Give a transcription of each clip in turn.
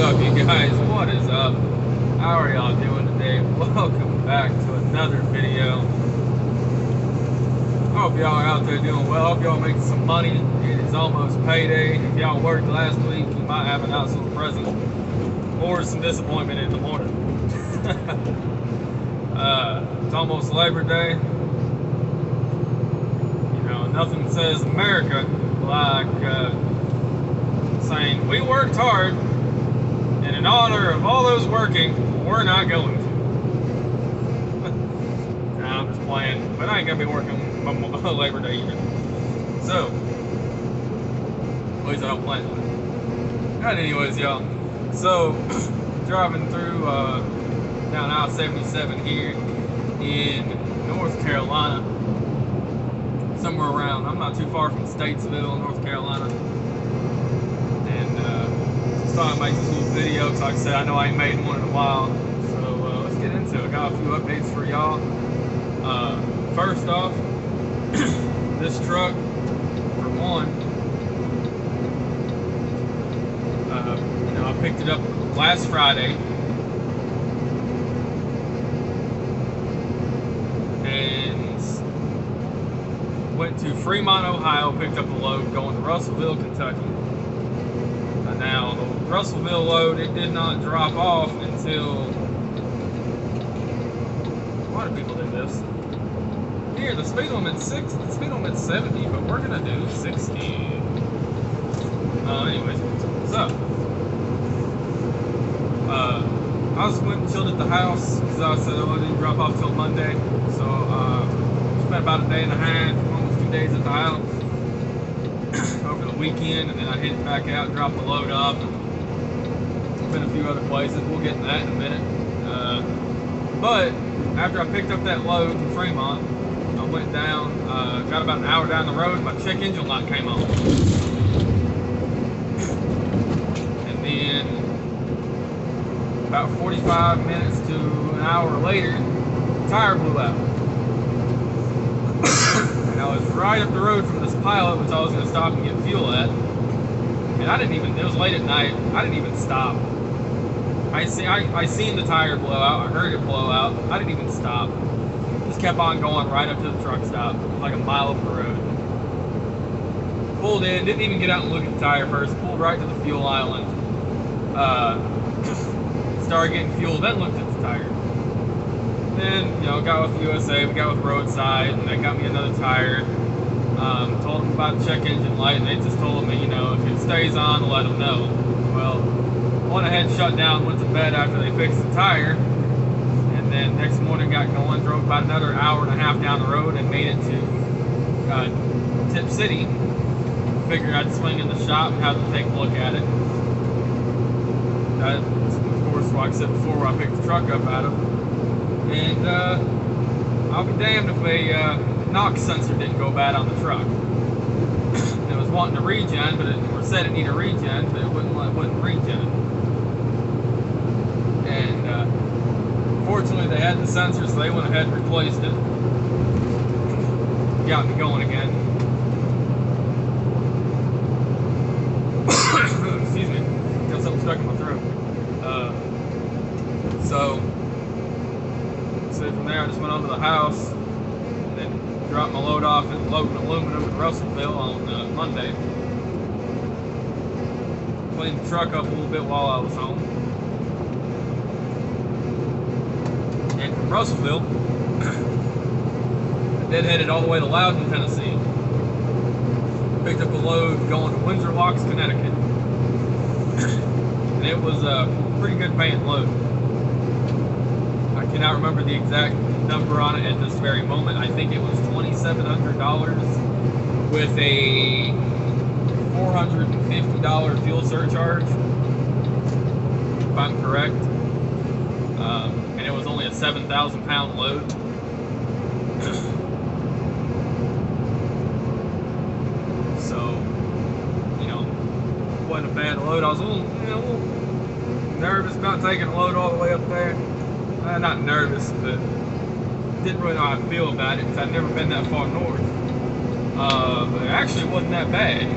up, you guys? What is up? How are y'all doing today? Welcome back to another video. I hope y'all are out there doing well. I hope y'all making some money. It is almost payday. If y'all worked last week, you might have an nice little present or some disappointment in the morning. It's almost Labor Day. You know, nothing says America like saying we worked hard, and in honor of all those working, we're not going to. Nah, I'm just playing, but I ain't gonna be working on Labor Day either. So, at least I don't plan on it. But anyways, y'all. So, driving through down I-77 here in North Carolina, somewhere around. I'm not too far from Statesville, North Carolina. Just thought I'd make this little video because, like I said, I know I ain't made one in a while. So let's get into it. I got a few updates for y'all. First off, this truck, for one, you know, I picked it up last Friday, and went to Fremont, Ohio, picked up a load going to Russellville, Kentucky. Now, the Russellville load, it did not drop off until... Why do people do this? Here, the speed limit's 60, the speed limit's 70, but we're gonna do 60. Anyways, so... I just went and chilled at the house, because I said I didn't drop off till Monday. So, spent about a day and a half, almost 2 days at the house over the weekend, and then I hit back out and dropped the load up. Been a few other places. We'll get into that in a minute. But after I picked up that load from Fremont, I went down, got about an hour down the road, my check engine light came on. And then about 45 minutes to an hour later, the tire blew out. And I was right up the road from this pilot, which I was going to stop and get fuel at. And I didn't even, it was late at night, I didn't even stop. I seen the tire blow out, I heard it blow out, I didn't even stop. Just kept on going right up to the truck stop, like a mile up the road. Pulled in, didn't even get out and look at the tire first, pulled right to the fuel island. Started getting fuel, then looked at the tire. Then, you know, got with USA, we got with Roadside, and they got me another tire. Told them about the check engine light, and they just told me, you know, if it stays on, let them know. Well, went ahead, shut down, went to bed after they fixed the tire, and then next morning got going, drove about another hour and a half down the road, and made it to Tip City. Figured I'd swing in the shop and have them take a look at it. That's, of course, like I said before, where I picked the truck up out of. And I'll be damned if a NOx sensor didn't go bad on the truck. It was wanting to regen, but or said it needed a regen, but it wouldn't regen. And fortunately, they had the sensor, so they went ahead and replaced it. Got me going again. Excuse me, got something stuck in my throat. So from there, I just went on to the house, and then dropped my load off at Logan Aluminum in Russellville on Monday. Cleaned the truck up a little bit while I was home. And from Russellville, I then headed all the way to Loudon, Tennessee. Picked up a load going to Windsor Locks, Connecticut. And it was a pretty good paying load. I cannot remember the exact number on it at this very moment. I think it was $2,700 with a $450 fuel surcharge, if I'm correct. And it was only a 7,000 pound load. So, you know, wasn't a bad load. I was a little nervous about taking a load all the way up there. Not nervous, but didn't really know how to feel about it because I'd never been that far north. But it actually wasn't that bad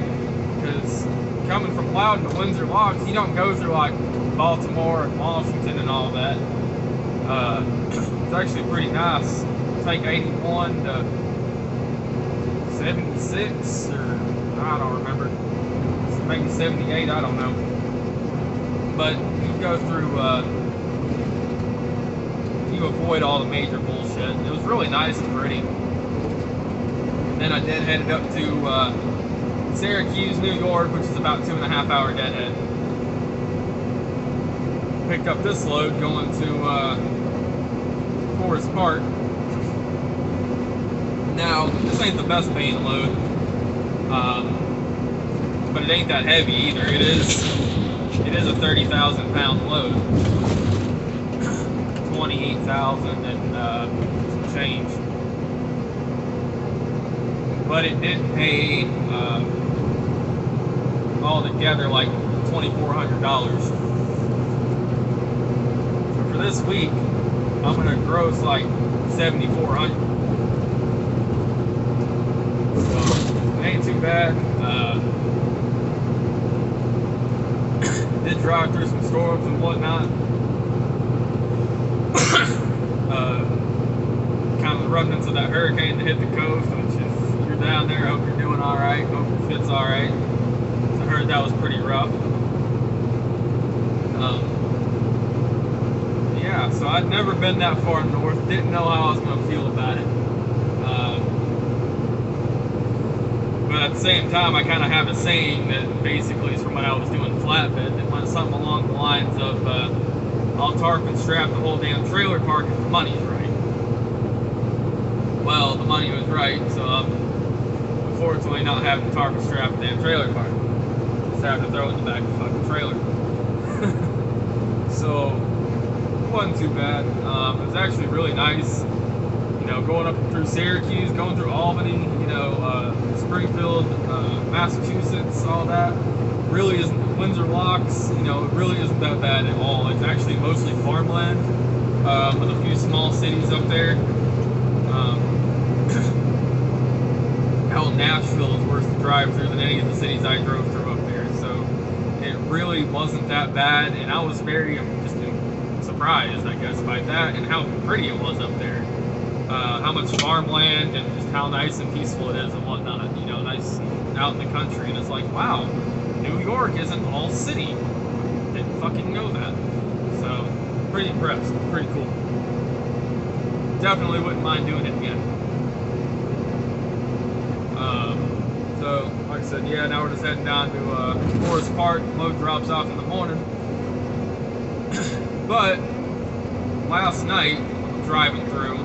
because coming from Loudon to Windsor Locks, you don't go through like Baltimore and Washington and all that. It's actually pretty nice. Take 81 to 76, or I don't remember. Maybe 78, I don't know. But you go through, you avoid all the major bullshit. It was really nice and pretty. And then I headed up to Syracuse, New York, which is about 2.5 hour deadhead. Picked up this load going to Forest Park. Now, this ain't the best paying load, but it ain't that heavy either. It is a 30,000 pound load, 28,000 and some change. But it did pay altogether like $2,400. So for this week, I'm gonna gross like 7,400. So it ain't too bad. Did drive through some storms and whatnot. Kind of the remnants of that hurricane that hit the coast, which if you're down there, I hope you're doing alright, hope your fit's alright. I heard that was pretty rough. Yeah, so I'd never been that far north, didn't know how I was going to feel about it. But at the same time, I kind of have a saying that basically is from when I was doing flatbed that went something along the lines of, I'll tarp and strap the whole damn trailer park if the money's right. Well, the money was right, so I'm unfortunately not having to tarp and strap the damn trailer park. Just have to throw it in the back of the fucking trailer. So, it wasn't too bad. It was actually really nice. You know, going up through Syracuse, going through Albany, you know, Springfield, Massachusetts, all that. Really isn't, Windsor Locks, you know, it really isn't that bad at all. It's actually mostly farmland, with a few small cities up there. Hell, Nashville is worse to drive through than any of the cities I drove through up there. So it really wasn't that bad, and I was very just surprised, I guess, by that and how pretty it was up there. How much farmland and just how nice and peaceful it is and whatnot, you know, nice out in the country. And it's like, wow, New York isn't all city. Didn't fucking know that. So, pretty impressed. Pretty cool. Definitely wouldn't mind doing it again. So, like I said, yeah, now we're just heading down to Forest Park. Load drops off in the morning. But, last night, driving through,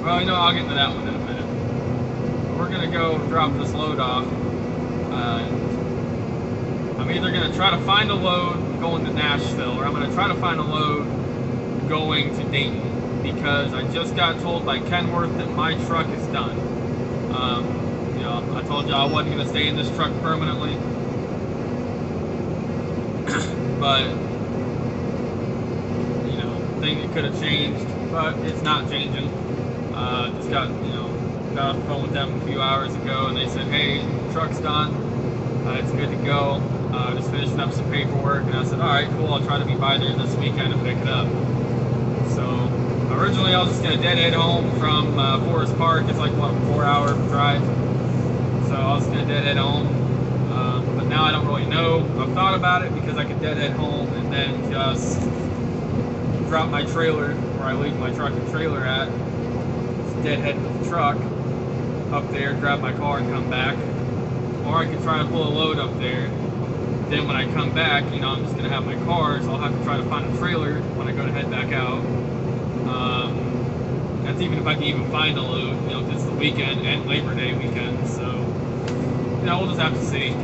well, you know, I'll get into that one in a minute. We're gonna go drop this load off. I'm either gonna try to find a load going to Nashville, or I'm gonna try to find a load going to Dayton, because I just got told by Kenworth that my truck is done. You know, I told you I wasn't gonna stay in this truck permanently, but you know, thing that could have changed, but it's not changing. Just got, you know, got off the phone with them a few hours ago, and they said, hey, truck's done, it's good to go, just finishing up some paperwork. And I said, alright, cool, I'll try to be by there this weekend and pick it up. So originally I was just going to deadhead home from Forest Park. It's like, what, a 4-hour drive? So I was going to deadhead home, but now I don't really know. I've thought about it, because I could deadhead home and then just drop my trailer where I leave my truck and trailer at, deadhead with the truck up there, grab my car and come back. Or I could try to pull a load up there. Then when I come back, you know, I'm just going to have my car, so I'll have to try to find a trailer when I go to head back out. That's even if I can even find a load, you know, if it's the weekend and Labor Day weekend. So, you know, we'll just have to see.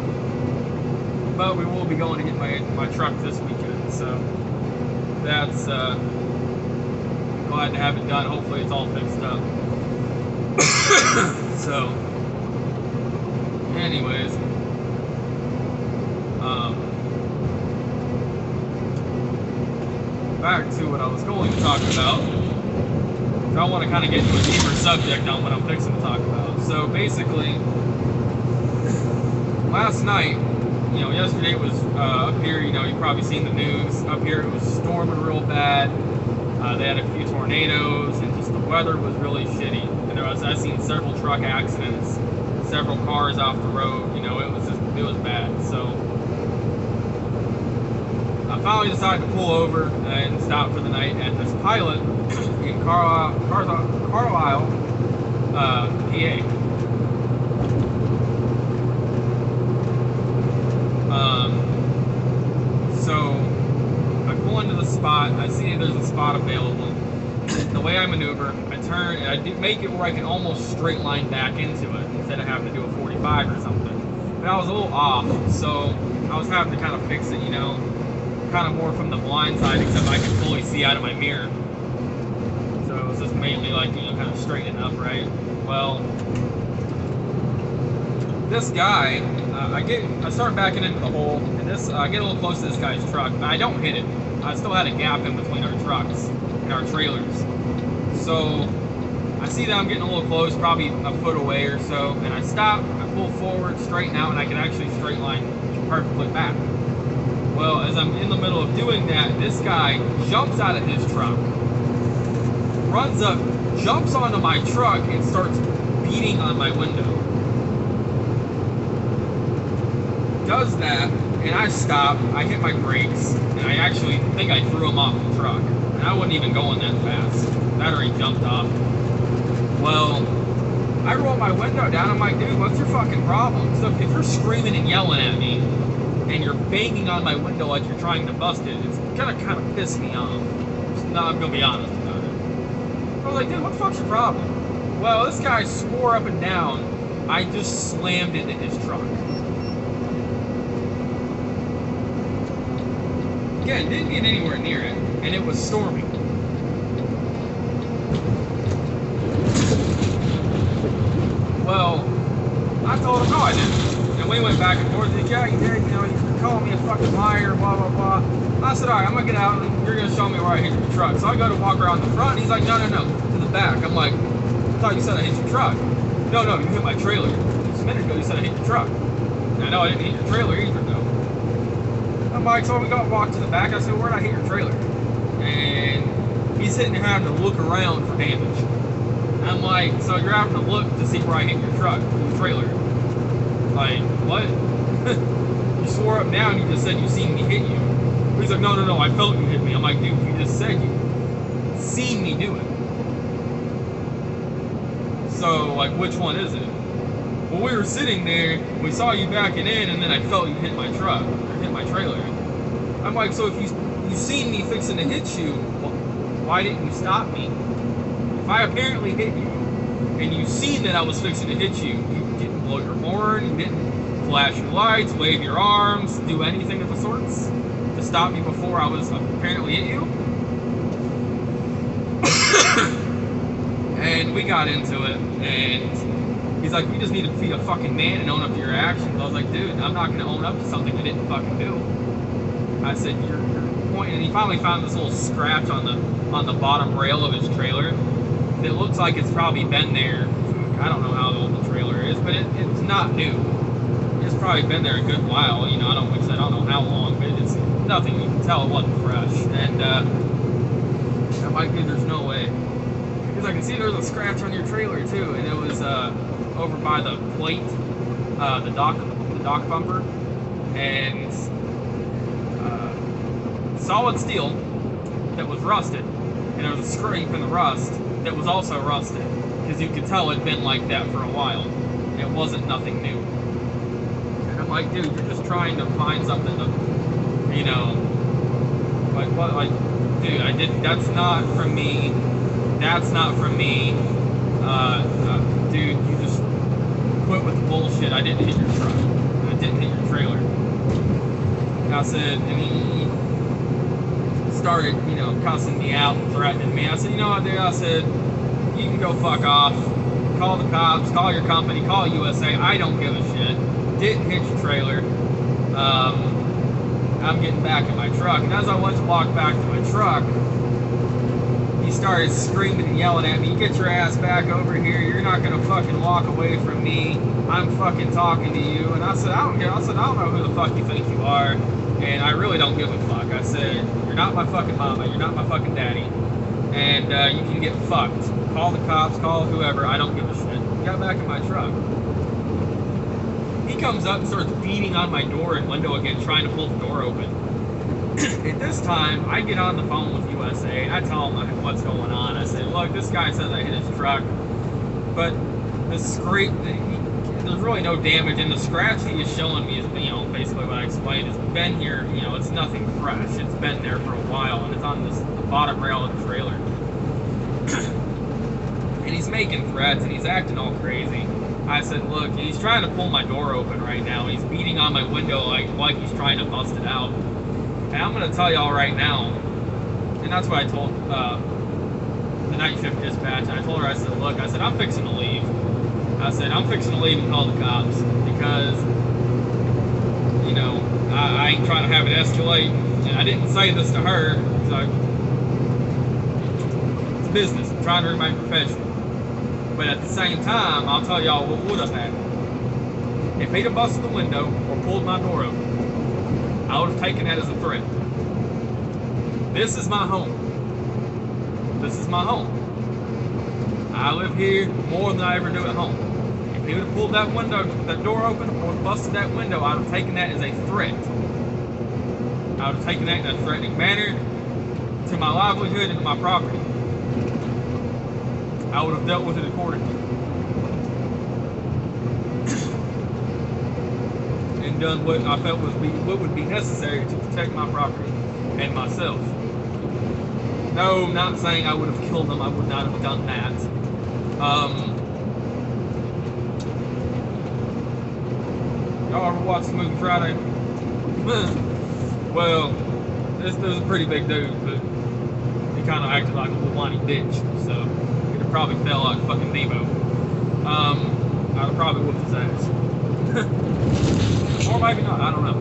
But we will be going to get my truck this weekend, so that's glad to have it done. Hopefully it's all fixed up. So, anyways, back to what I was going to talk about. I want to kind of get into a deeper subject on what I'm fixing to talk about. So basically, last night yesterday it was up here, you've probably seen the news. Up here it was storming real bad. They had a few tornadoes, and just the weather was really shitty. And I seen several truck accidents, several cars off the road. It was bad. So I finally decided to pull over and stop for the night at this Pilot in Carlisle, PA. So I pull into the spot. I see there's a spot available. The way I maneuver, I turn, and I make it where I can almost straight line back into it instead of having to do a 45 or something. But I was a little off, so I was having to kind of fix it, kind of more from the blind side, except I could fully see out of my mirror. So it was just mainly like, kind of straightening up, right? Well, this guy, I start backing into the hole, and I get a little close to this guy's truck, but I don't hit it. I still had a gap in between our trucks and our trailers. So I see that I'm getting a little close, probably a foot away or so, and I stop, I pull forward, straighten out, and I can actually straight line perfectly back. Well, as I'm in the middle of doing that, this guy jumps out of his truck, runs up, jumps onto my truck, and starts beating on my window. Does that, and I stop, I hit my brakes, and I actually think I threw him off the truck. And I wasn't even going that fast. That already jumped off. Well, I roll my window down, I'm like, dude, what's your fucking problem? So if you're screaming and yelling at me, and you're banging on my window like you're trying to bust it, it's gonna kind of piss me off. I'm gonna be honest about it. I was like, dude, what the fuck's your problem? Well, this guy swore up and down I just slammed into his truck. Again, didn't get anywhere near it, and it was storming. Well, I told him, no, I didn't. And we went back and forth. Yeah, you did. You're calling me a fucking liar, blah, blah, blah. I said, all right, I'm going to get out, and you're going to show me where I hit your truck. So I go to walk around the front, and he's like, no, to the back. I'm like, I thought you said I hit your truck. No, you hit my trailer. Just a minute ago, you said I hit your truck. And I know I didn't hit your trailer either, though. I'm like, so we got walked to the back. I said, where'd I hit your trailer? And he's sitting there having to look around for damage. And I'm like, so you're having to look to see where I hit your truck, your trailer. Like, what? You swore up now and you just said you seen me hit you. He's like, no, I felt you hit me. I'm like, dude, you just said you seen me do it. So, like, which one is it? Well, we were sitting there, we saw you backing in, and then I felt you hit my truck, or hit my trailer. I'm like, so if you seen me fixing to hit you, well, why didn't you stop me? If I apparently hit you, and you seen that I was fixing to hit you, you didn't blow your horn, you didn't flash your lights, wave your arms, do anything of the sorts to stop me before I was apparently hit you? And we got into it, and he's like, you just need to be a fucking man and own up to your actions. I was like, dude, I'm not going to own up to something I didn't fucking do. I said, you're pointing, and he finally found this little scratch on the bottom rail of his trailer. It looks like it's probably been there. I don't know how old the trailer is, but it's not new. It's probably been there a good while. I don't know how long, but it's nothing. You can tell it wasn't fresh. And I'm like, dude, there's no way. Because I can see there's a scratch on your trailer too, and it was over by the plate, the dock bumper, and solid steel that was rusted, and there was a scrape in the rust that was also rusted, because you could tell it'd been like that for a while. It wasn't nothing new. And I'm like, dude, you're just trying to find something to, like what, like, dude, that's not from me. That's not from me. Dude, you just quit with the bullshit. I didn't hit your truck. I didn't hit your trailer. And I said, and he started, cussing me out and threatening me. I said, you know what, dude? I said, you can go fuck off. Call the cops, call your company, call USA. I don't give a shit. Didn't hit your trailer. I'm getting back in my truck. And as I went to walk back to my truck, he started screaming and yelling at me, "You get your ass back over here, you're not gonna fucking walk away from me, I'm fucking talking to you." And I said, "I don't care." I said, "I don't know who the fuck you think you are, and I really don't give a fuck." I said, "You're not my fucking mama, you're not my fucking daddy, and you can get fucked. Call the cops, call whoever, I don't give a shit." He got back in my truck. He comes up and starts beating on my door and window again, trying to pull the door open. At this time, I get on the phone with USA, and I tell them what's going on. I said, "Look, this guy says I hit his truck, but there's really no damage, and the scratch he is showing me is, basically what I explained, it's been here, it's nothing fresh. It's been there for a while, and it's on the bottom rail of the trailer." And he's making threats, and he's acting all crazy. I said, "Look, he's trying to pull my door open right now, and he's beating on my window like he's trying to bust it out. And I'm going to tell y'all right now," and that's what I told the night shift dispatch. I told her, I said, "Look," I said, "I'm fixing to leave." I said, "I'm fixing to leave and call the cops because, I ain't trying to have it escalate." And I didn't say this to her, so it's business. I'm trying to remain professional. But at the same time, I'll tell y'all what would have happened. If he'd have busted the window or pulled my door open, I would have taken that as a threat. This is my home. This is my home. I live here more than I ever do at home. If he would have pulled that door open, or busted that window, I would have taken that as a threat. I would have taken that in a threatening manner to my livelihood and to my property. I would have dealt with it accordingly. And done what I felt what would be necessary to protect my property and myself. No, not saying I would have killed them. I would not have done that. Y'all ever watch the movie Friday? Well, this was a pretty big dude, but he kind of acted like a little whiny bitch, so he'd have probably fell like fucking Nemo. I'd have probably whooped his ass. Or maybe not, I don't know.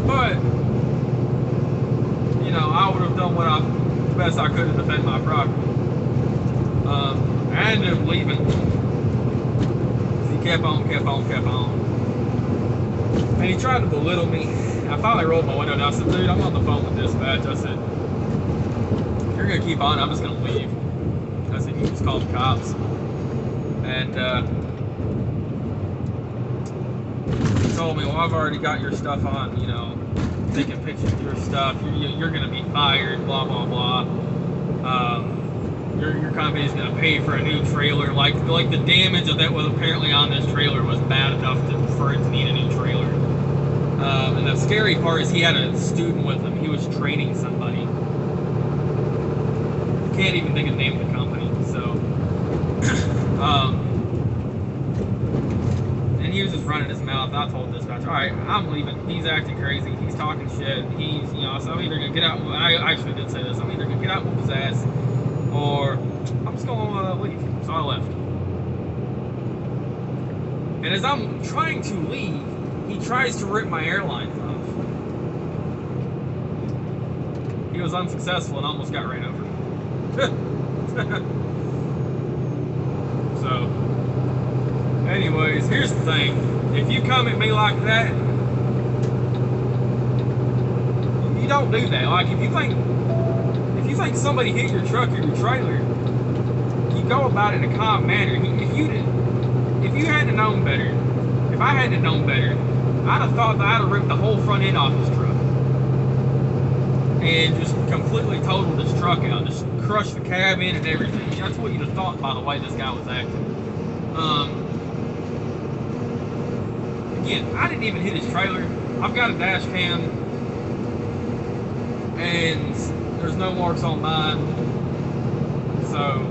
But, I would have done the best I could to defend my property. I ended up leaving. He kept on. And he tried to belittle me. I finally rolled my window down. I said, "Dude, I'm on the phone with dispatch." I said, "If you're going to keep on, I'm just going to leave." I said, "You just call the cops." And he told me, "Well, I've already got your stuff on, taking pictures of your stuff. You're going to be fired, blah, blah, blah. Your company's going to pay for a new trailer." Like the damage that was apparently on this trailer was bad enough for it to need a new trailer. And the scary part is he had a student with him. He was training somebody. Can't even think of the name of the company. So, and he was just running his mouth. I told dispatch, "All right, I'm leaving. He's acting crazy. He's talking shit. He's, so I'm either gonna get out." I actually did say this. "I'm either gonna get out with his ass, or I'm just gonna leave." So I left. And as I'm trying to leave, he tries to rip my airlines off. He was unsuccessful and almost got ran over. So, anyways, here's the thing. If you come at me like that, you don't do that. Like, if you think somebody hit your truck or your trailer, you go about it in a calm manner. If you hadn't known better, if I hadn't known better, I'd have thought that I'd have ripped the whole front end off his truck and just completely totaled his truck out, just crushed the cab in and everything. That's what you'd have thought by the way this guy was acting. Again, I didn't even hit his trailer. I've got a dash cam, and there's no marks on mine. So,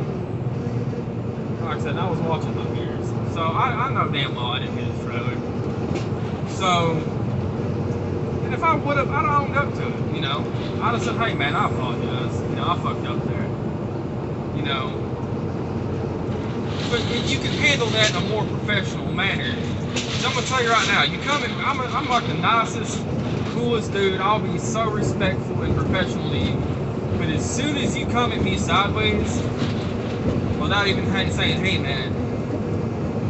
like I said, I was watching my mirrors. So I know damn well I didn't hit his trailer. So, and if I would have, I'd have owned up to it, I'd have said, "Hey man, I apologize. I fucked up there." But if you can handle that in a more professional manner, I'm gonna tell you right now, I'm like the nicest, coolest dude. I'll be so respectful and professional to you. But as soon as you come at me sideways, without even saying, hey man,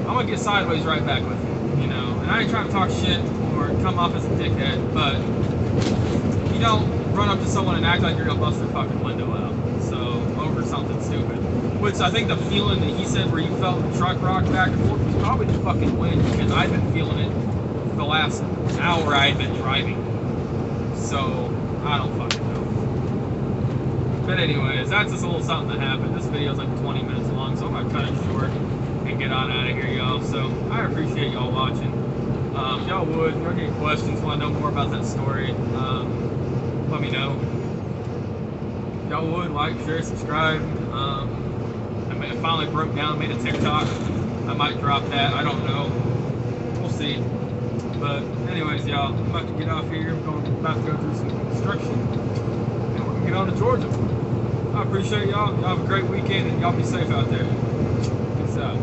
I'm gonna get sideways right back with you, you know? And I ain't trying to talk shit or come off as a dickhead, but you don't run up to someone and act like you're gonna bust their fucking window out. So, over something stupid. Which I think the feeling that he said where you felt the truck rock back and forth was probably the fucking wind, because I've been feeling it for the last hour I've been driving. So, I don't fucking know. But anyways, that's just a little something that happened. This video's like 20 minutes long, so I'm gonna cut it short and get on out of here, y'all. So, I appreciate y'all watching. If y'all would, if you have any questions, want to know more about that story, let me know. If y'all would, like, share, subscribe. I finally broke down, made a TikTok. I might drop that, I don't know. We'll see. But anyways, y'all, I'm about to get off here. I'm about to go through some construction. And we're going to get on to Georgia. I appreciate y'all. Y'all have a great weekend, and y'all be safe out there. Peace out.